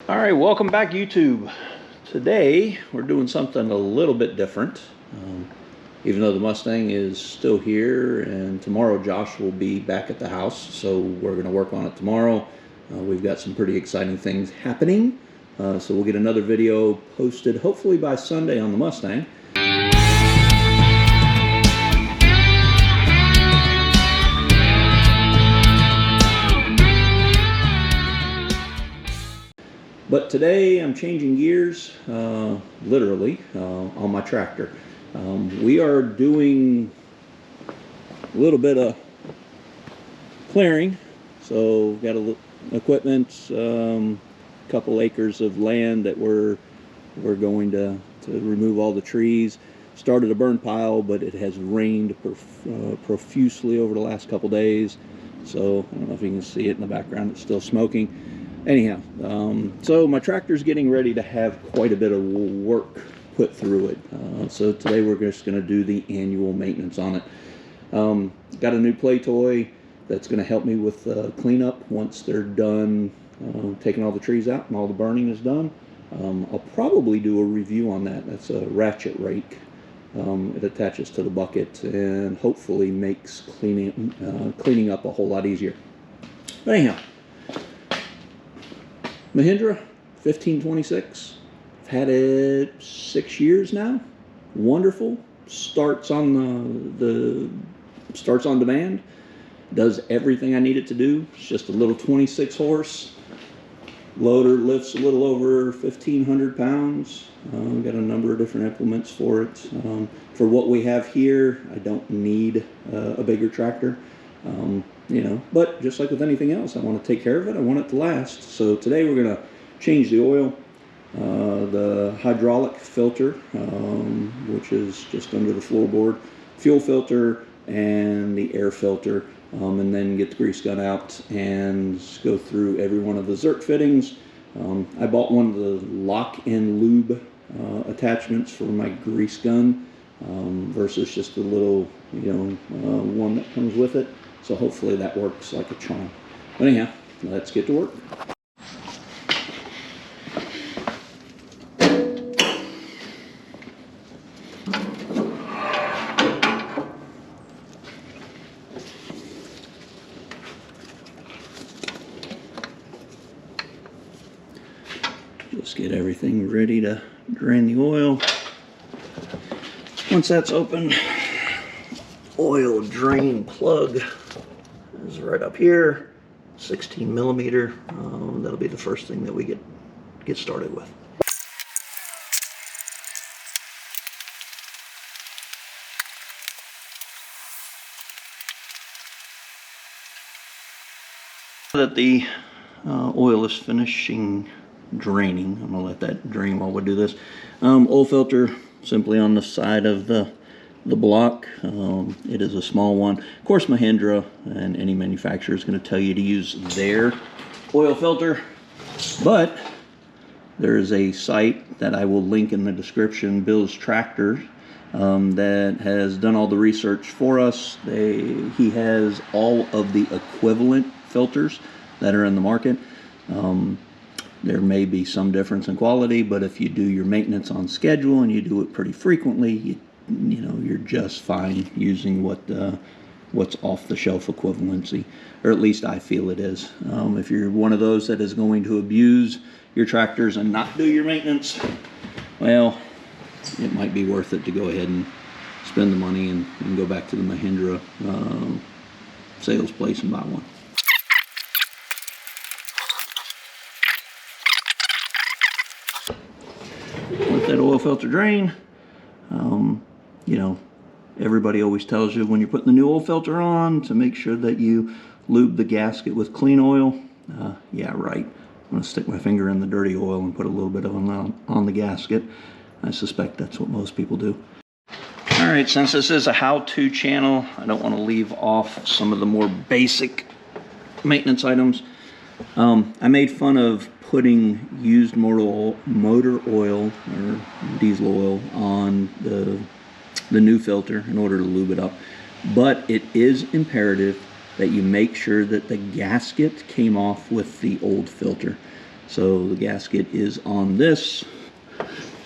All right, welcome back, YouTube. Today we're doing something a little bit different. Even though the Mustang is still here, and tomorrow Josh will be back at the house, so we're going to work on it tomorrow. We've got some pretty exciting things happening, so we'll get another video posted hopefully by Sunday on the Mustang. But today I'm changing gears, literally, on my tractor. We are doing a little bit of clearing. So we've got equipment, a couple acres of land that we're going to remove all the trees. Started a burn pile, but it has rained profusely over the last couple days. So I don't know if you can see it in the background, it's still smoking. Anyhow, so my tractor's getting ready to have quite a bit of work put through it. So today we're just going to do the annual maintenance on it. Got a new play toy that's going to help me with cleanup once they're done taking all the trees out and all the burning is done. I'll probably do a review on that. That's a ratchet rake. It attaches to the bucket and hopefully makes cleaning up a whole lot easier. But anyhow, Mahindra 1526. I've had it 6 years now. Wonderful. Starts on starts on demand. Does everything I need it to do. It's just a little 26 horse. Loader lifts a little over 1,500 pounds. We've got a number of different implements for it. For what we have here, I don't need a bigger tractor. You know, but just like with anything else, I want to take care of it. I want it to last. So today we're going to change the oil, the hydraulic filter, which is just under the floorboard, fuel filter, and the air filter, and then get the grease gun out and go through every one of the zerk fittings. I bought one of the Lock and Lube attachments for my grease gun versus just the little, one that comes with it. So hopefully that works like a charm. But anyhow, let's get to work. Just get everything ready to drain the oil. Once that's open, oil drain plug is right up here, 16 millimeter. That'll be the first thing that we get started with. Now that the oil is finishing draining, I'm gonna let that drain while we do this. Oil filter simply on the side of the block. It is a small one. Of course, Mahindra and any manufacturer is going to tell you to use their oil filter, but there is a site that I will link in the description, Bill's Tractor, that has done all the research for us. He has all of the equivalent filters that are in the market. There may be some difference in quality, but if you do your maintenance on schedule and you do it pretty frequently, you're just fine using what's off-the-shelf equivalency, or at least I feel it is. If you're one of those that is going to abuse your tractors and not do your maintenance, well, it might be worth it to go ahead and spend the money and go back to the Mahindra sales place and buy one. Let that oil filter drain. Everybody always tells you when you're putting the new oil filter on to make sure that you lube the gasket with clean oil. Yeah, right. I'm going to stick my finger in the dirty oil and put a little bit of them on the gasket. I suspect that's what most people do. All right, since this is a how-to channel, I don't want to leave off some of the more basic maintenance items. I made fun of putting used motor oil or diesel oil on the new filter in order to lube it up, but it is imperative that you make sure that the gasket came off with the old filter. So the gasket is on this.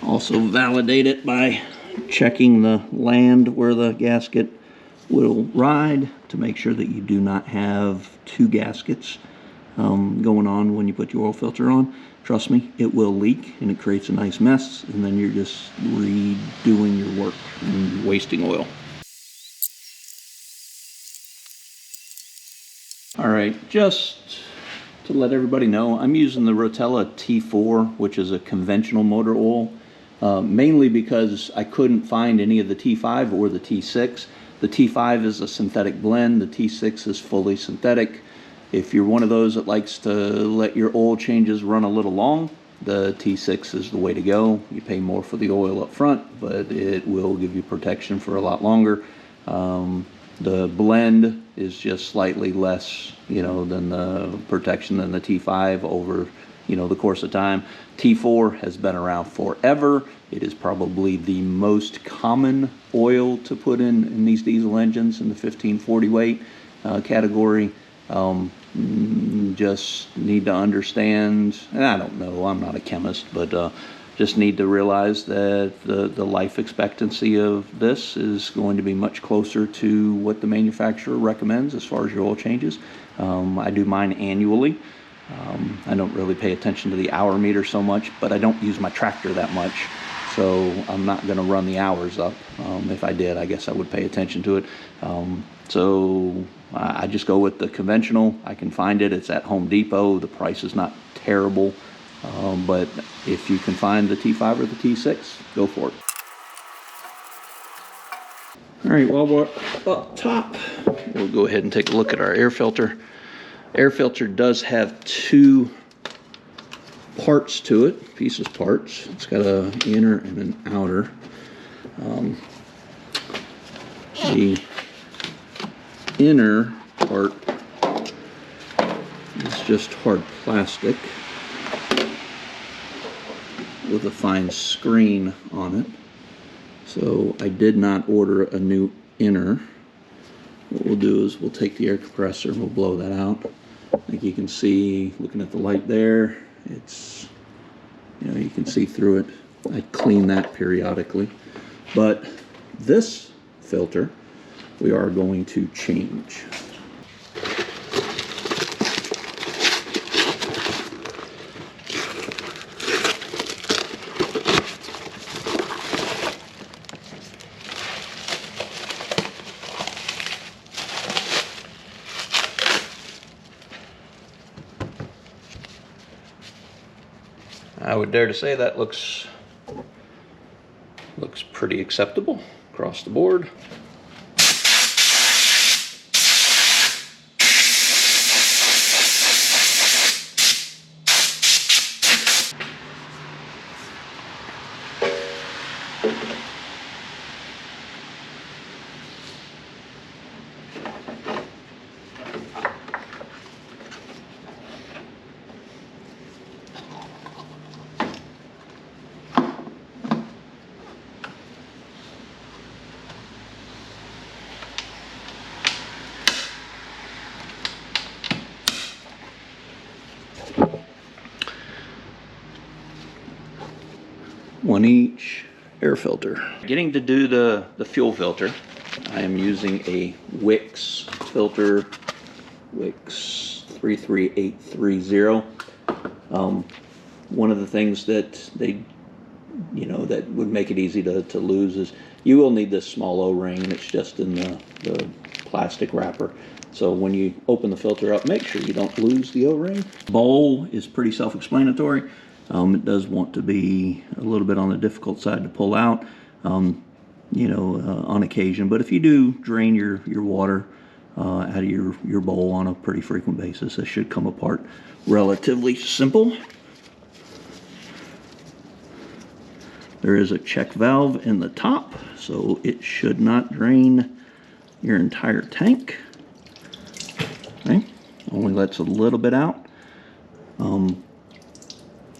Also validate it by checking the land where the gasket will ride to make sure that you do not have two gaskets going on when you put your oil filter on. Trust me, it will leak and it creates a nice mess, and then you're just redoing your work and wasting oil. All right, just to let everybody know, I'm using the Rotella T4, which is a conventional motor oil, mainly because I couldn't find any of the T5 or the T6. The T5 is a synthetic blend, the T6 is fully synthetic. If you're one of those that likes to let your oil changes run a little long, the T6 is the way to go. You pay more for the oil up front, but it will give you protection for a lot longer. The blend is just slightly less, than the protection than the T5 over, the course of time. T4 has been around forever. It is probably the most common oil to put in these diesel engines in the 1540 weight category. Just need to understand, and I don't know, I'm not a chemist, but just need to realize that the life expectancy of this is going to be much closer to what the manufacturer recommends as far as your oil changes. I do mine annually. I don't really pay attention to the hour meter so much, but I don't use my tractor that much, so I'm not going to run the hours up. If I did, I guess I would pay attention to it. So I just go with the conventional. I can find it. It's at Home Depot. The price is not terrible, but if you can find the T5 or the T6, go for it. All right, while we're up top, we'll go ahead and take a look at our air filter. Air filter does have two parts to it, parts. It's got an inner and an outer. The inner part is just hard plastic with a fine screen on it. So I did not order a new inner. What we'll do is we'll take the air compressor and we'll blow that out. I think you can see, looking at the light there, it's, you can see through it. I clean that periodically. But this filter we are going to change. I would dare to say that looks pretty acceptable across the board. One each air filter. Getting to do the fuel filter, I am using a Wix filter, Wix 33830. One of the things that that would make it easy to lose is you will need this small O-ring. It's just in the plastic wrapper. So when you open the filter up, make sure you don't lose the O-ring. Bowl is pretty self-explanatory. It does want to be a little bit on the difficult side to pull out, on occasion. But if you do drain your water out of your bowl on a pretty frequent basis, it should come apart relatively simple. There is a check valve in the top, so it should not drain your entire tank. Okay, only lets a little bit out.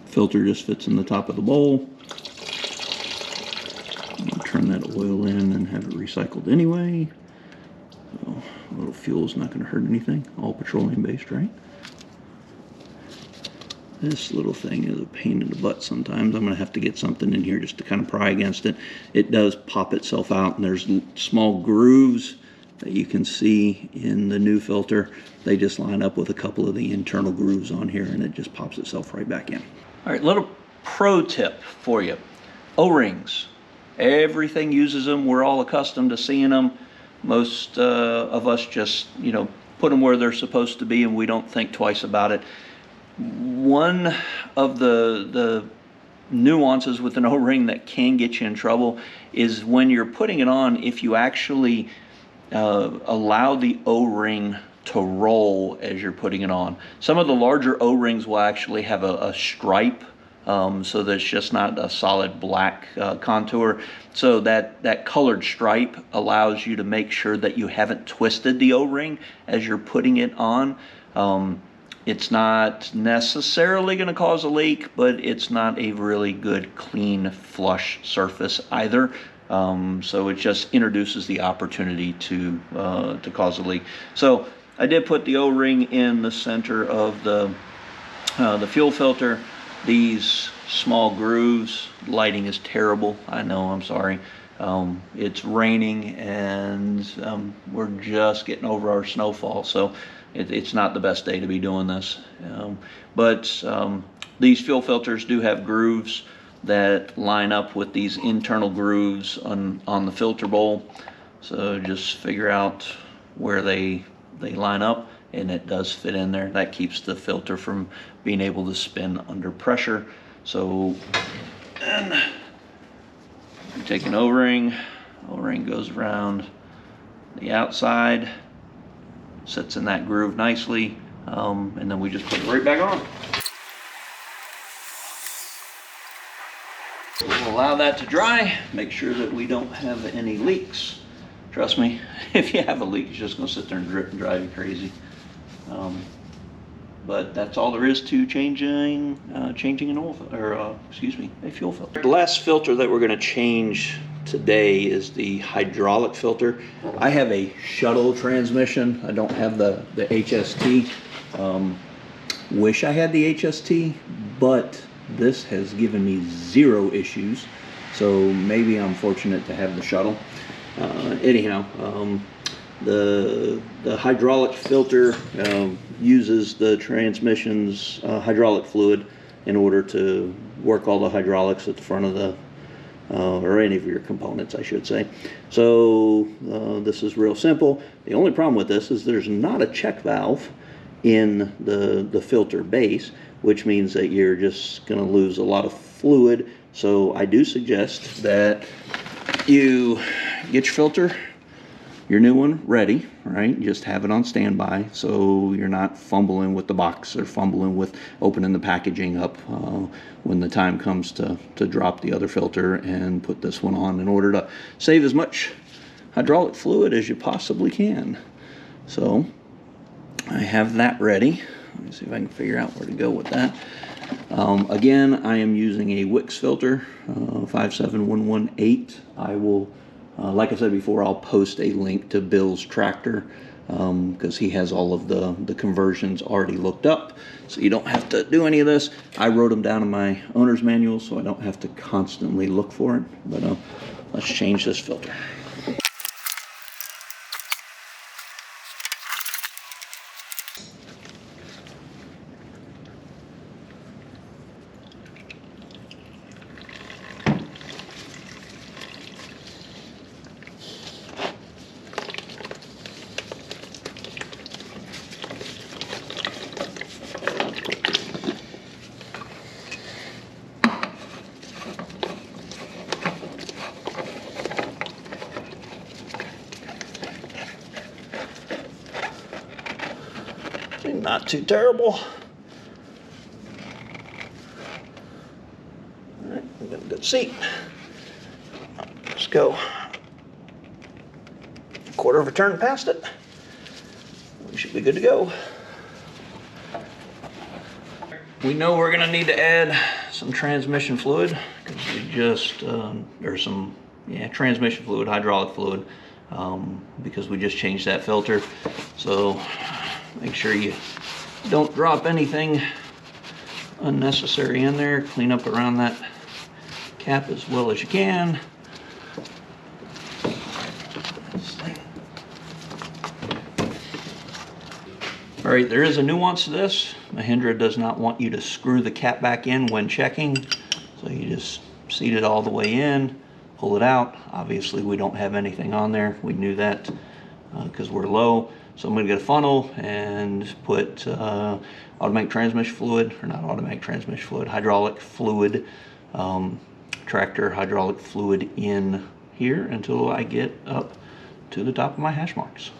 Filter just fits in the top of the bowl. Turn that oil in and have it recycled anyway. So a little fuel is not going to hurt anything. All petroleum based, right? This little thing is a pain in the butt sometimes. I'm going to have to get something in here just to kind of pry against it. It does pop itself out, and there's small grooves that you can see in the new filter. They just line up with a couple of the internal grooves on here, and it just pops itself right back in. All right, little pro tip for you. O-rings. Everything uses them. We're all accustomed to seeing them. Most of us just, put them where they're supposed to be, and we don't think twice about it. One of the nuances with an O-ring that can get you in trouble is when you're putting it on, if you actually allow the O-ring to roll as you're putting it on. Some of the larger O-rings will actually have a stripe, so that it's just not a solid black contour. So that colored stripe allows you to make sure that you haven't twisted the O-ring as you're putting it on. It's not necessarily going to cause a leak, but it's not a really good, clean, flush surface either. So it just introduces the opportunity to cause a leak. So I did put the O-ring in the center of the fuel filter. These small grooves, lighting is terrible. I know, I'm sorry. It's raining, and we're just getting over our snowfall, so it's not the best day to be doing this. But these fuel filters do have grooves that line up with these internal grooves on the filter bowl. So just figure out where they line up, and it does fit in there. That keeps the filter from being able to spin under pressure. So then you take an O-ring goes around the outside, sits in that groove nicely, and then we just put it right back on. We'll allow that to dry, make sure that we don't have any leaks. Trust me, if you have a leak, it's just going to sit there and drip and drive you crazy. But that's all there is to changing an oil, or a fuel filter. The last filter that we're going to change today is the hydraulic filter. I have a shuttle transmission. I don't have the HST. Wish I had the HST, but this has given me zero issues. So maybe I'm fortunate to have the shuttle. Anyhow, the hydraulic filter uses the transmission's hydraulic fluid in order to work all the hydraulics at the front of the or any of your components, I should say. So this is real simple. The only problem with this is there's not a check valve in the filter base, which means that you're just going to lose a lot of fluid. So I do suggest that you get your filter, your new one, ready, right? Just have it on standby so you're not fumbling with the box or fumbling with opening the packaging up when the time comes to drop the other filter and put this one on, in order to save as much hydraulic fluid as you possibly can. So I have that ready. Let me see if I can figure out where to go with that. Again, I am using a Wix filter, 57118. I will, like I said before, I'll post a link to Bill's tractor because he has all of the conversions already looked up, so you don't have to do any of this. I wrote them down in my owner's manual, so I don't have to constantly look for it. But let's change this filter. Not too terrible. All right, we've got a good seat. Let's go a quarter of a turn past it. We should be good to go. We know we're going to need to add some transmission fluid because we just, or some, transmission fluid, hydraulic fluid, because we just changed that filter. So make sure you don't drop anything unnecessary in there. Clean up around that cap as well as you can. All right, there is a nuance to this. Mahindra does not want you to screw the cap back in when checking. So you just seat it all the way in, pull it out. Obviously we don't have anything on there. We knew that because we're low. So I'm gonna get a funnel and put automatic transmission fluid, or not automatic transmission fluid, hydraulic fluid, tractor hydraulic fluid in here until I get up to the top of my hash marks.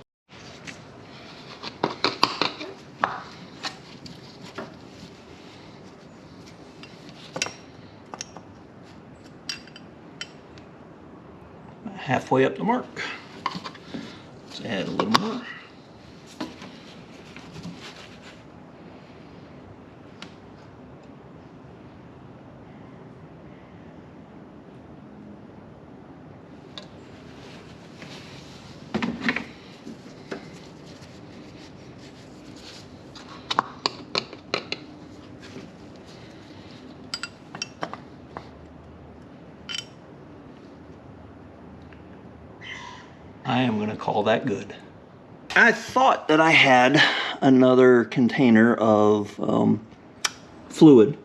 Halfway up the mark. Let's add a little more. I am going to call that good. I thought that I had another container of fluid.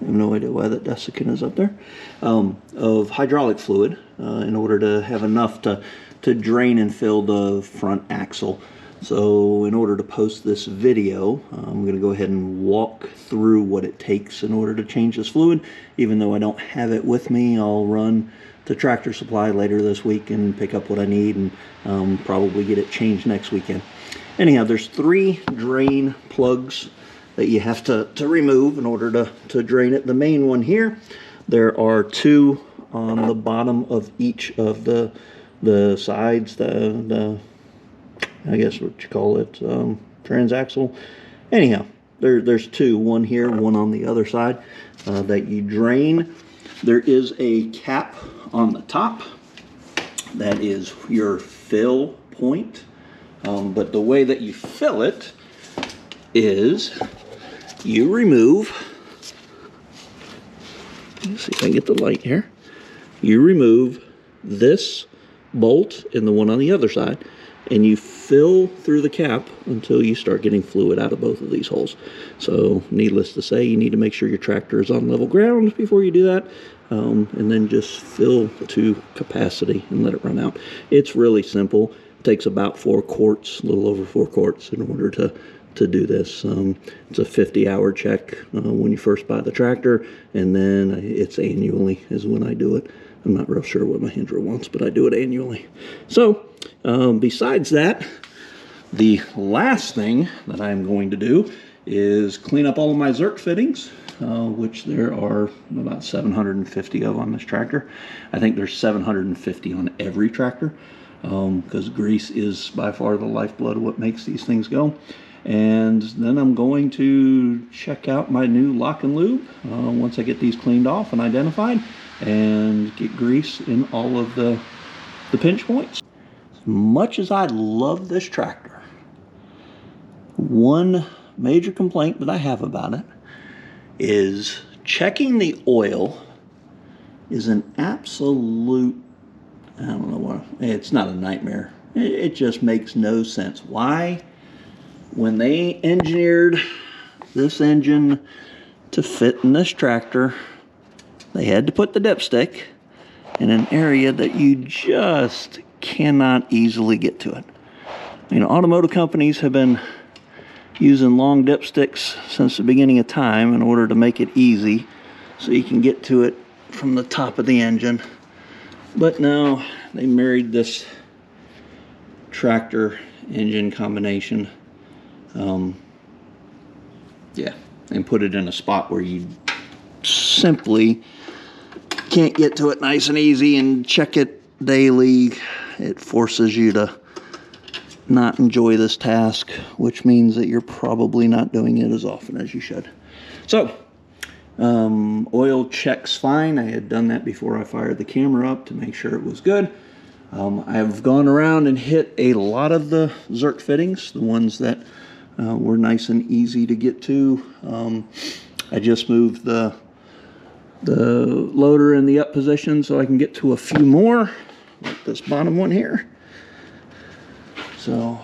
I have no idea why that desiccant is up there. Of hydraulic fluid in order to have enough to drain and fill the front axle. So in order to post this video, I'm going to go ahead and walk through what it takes in order to change this fluid. Even though I don't have it with me, I'll run to Tractor Supply later this week and pick up what I need and probably get it changed next weekend. Anyhow, there's 3 drain plugs that you have to remove in order to drain it. The main one here, there are 2 on the bottom of each of the sides, the I guess what you call it, transaxle. Anyhow, there's 2, one here, one on the other side that you drain. There is a cap on the top that is your fill point, but the way that you fill it is you remove, let's see if I can get the light here, you remove this bolt and the one on the other side, and you fill through the cap until you start getting fluid out of both of these holes. So needless to say, you need to make sure your tractor is on level ground before you do that, and then just fill to capacity and let it run out. It's really simple. It takes about 4 quarts, a little over 4 quarts in order to do this. It's a 50-hour check when you first buy the tractor, and then it's annually is when I do it. I'm not real sure what Mahindra wants, but I do it annually. So besides that, the last thing that I'm going to do is clean up all of my zerk fittings, which there are about 750 of on this tractor. I think there's 750 on every tractor, because grease is by far the lifeblood of what makes these things go. And then I'm going to check out my new Lock and Lube once I get these cleaned off and identified, and get grease in all of the pinch points. As much as I love this tractor, one major complaint that I have about it is checking the oil is an absolute, I don't know what, it's not a nightmare. It just makes no sense. Why? When they engineered this engine to fit in this tractor, they had to put the dipstick in an area that you just cannot easily get to it. You know, automotive companies have been using long dipsticks since the beginning of time in order to make it easy so you can get to it from the top of the engine. But now they married this tractor engine combination, yeah, and put it in a spot where you simply can't get to it nice and easy and check it daily. It forces you to not enjoy this task, which means that you're probably not doing it as often as you should. So oil checks fine. I had done that before I fired the camera up to make sure it was good. I've gone around and hit a lot of the zerk fittings, the ones that were nice and easy to get to. I just moved the loader in the up position so I can get to a few more, like this bottom one here. So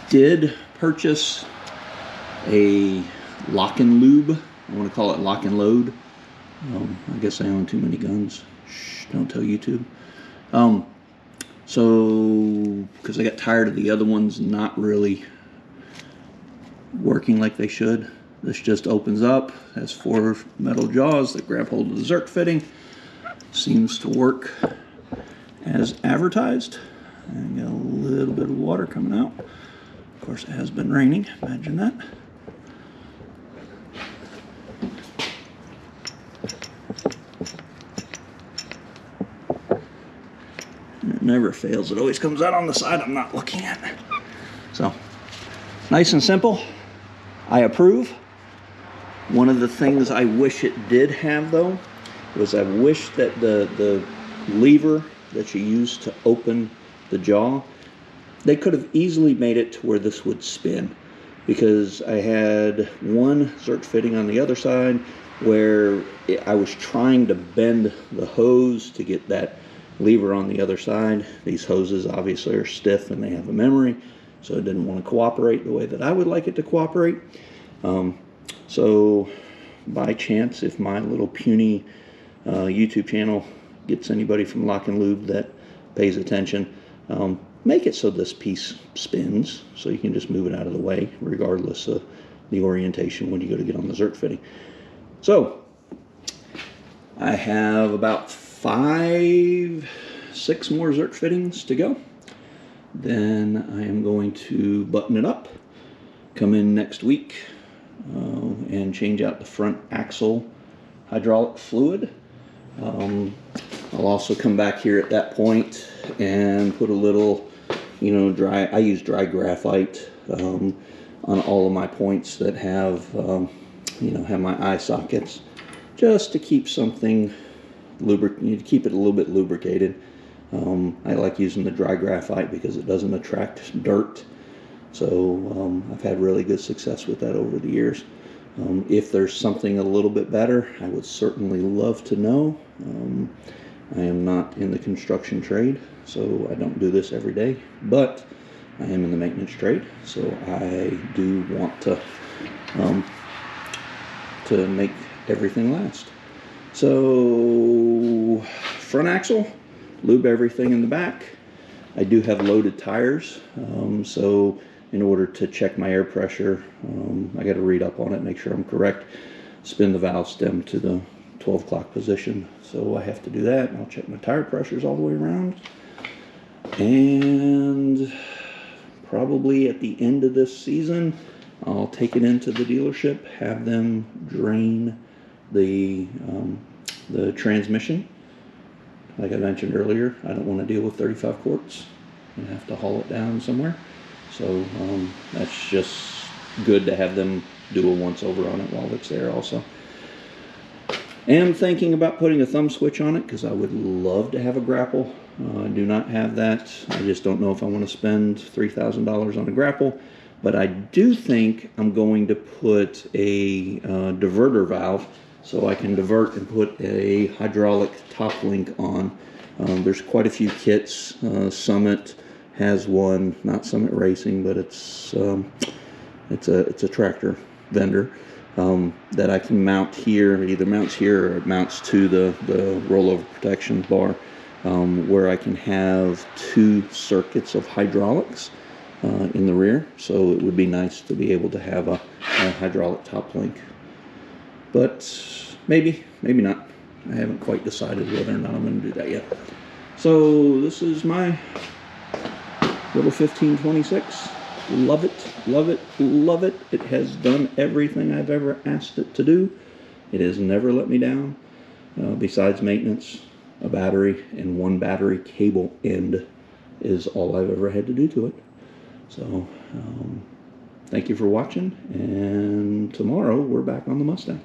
did purchase a Lock and Lube. I want to call it Lock and Load. I guess I own too many guns. Shh, don't tell YouTube. So, because I got tired of the other ones not really working like they should. This just opens up, has 4 metal jaws that grab hold of the zerk fitting. Seems to work as advertised. And got a little bit of water coming out. Of course, it has been raining. Imagine that. It never fails. It always comes out on the side I'm not looking at. So, nice and simple. I approve. One of the things I wish it did have, though, was I wish that the lever that you use to open the jaw, they could have easily made it to where this would spin, because I had one zerk fitting on the other side where I was trying to bend the hose to get that lever on the other side. These hoses obviously are stiff and they have a memory, so it didn't want to cooperate the way that I would like it to cooperate. So by chance, if my little puny YouTube channel gets anybody from Lock and Lube that pays attention, make it so this piece spins, so you can just move it out of the way regardless of the orientation when you go to get on the zerk fitting. So I have about 5, 6 more zerk fittings to go. Then I am going to button it up, come in next week, and change out the front axle hydraulic fluid. I'll also come back here at that point and put a little, I use dry graphite on all of my points that have, have my eye sockets, just to keep something to keep it a little bit lubricated. I like using the dry graphite because it doesn't attract dirt. So I've had really good success with that over the years. If there's something a little bit better, I would certainly love to know. I am not in the construction trade, so I don't do this every day, but I am in the maintenance trade, so I do want to make everything last. So front axle, lube everything in the back. I do have loaded tires, so in order to check my air pressure, I got to read up on it, make sure I'm correct. Spin the valve stem to the 12 o'clock position, so I have to do that. I'll check my tire pressures all the way around, and probably at the end of this season, I'll take it into the dealership, have them drain the transmission. Like I mentioned earlier, I don't want to deal with 35 quarts and have to haul it down somewhere. So that's just good to have them do a once over on it while it's there also. Am thinking about putting a thumb switch on it because I would love to have a grapple. I do not have that. I just don't know if I want to spend $3,000 on a grapple. But I do think I'm going to put a diverter valve so I can divert and put a hydraulic top link on. There's quite a few kits. Summit has one, not Summit Racing, but it's a tractor vendor that I can mount here. It either mounts here or it mounts to the rollover protection bar, where I can have 2 circuits of hydraulics in the rear. So it would be nice to be able to have a hydraulic top link. But maybe not. I haven't quite decided whether or not I'm going to do that yet. So this is my little 1526. Love it, love it, love it. It has done everything I've ever asked it to do. It has never let me down. Besides maintenance, a battery and 1 battery cable end is all I've ever had to do to it. So thank you for watching, and tomorrow we're back on the Mustang.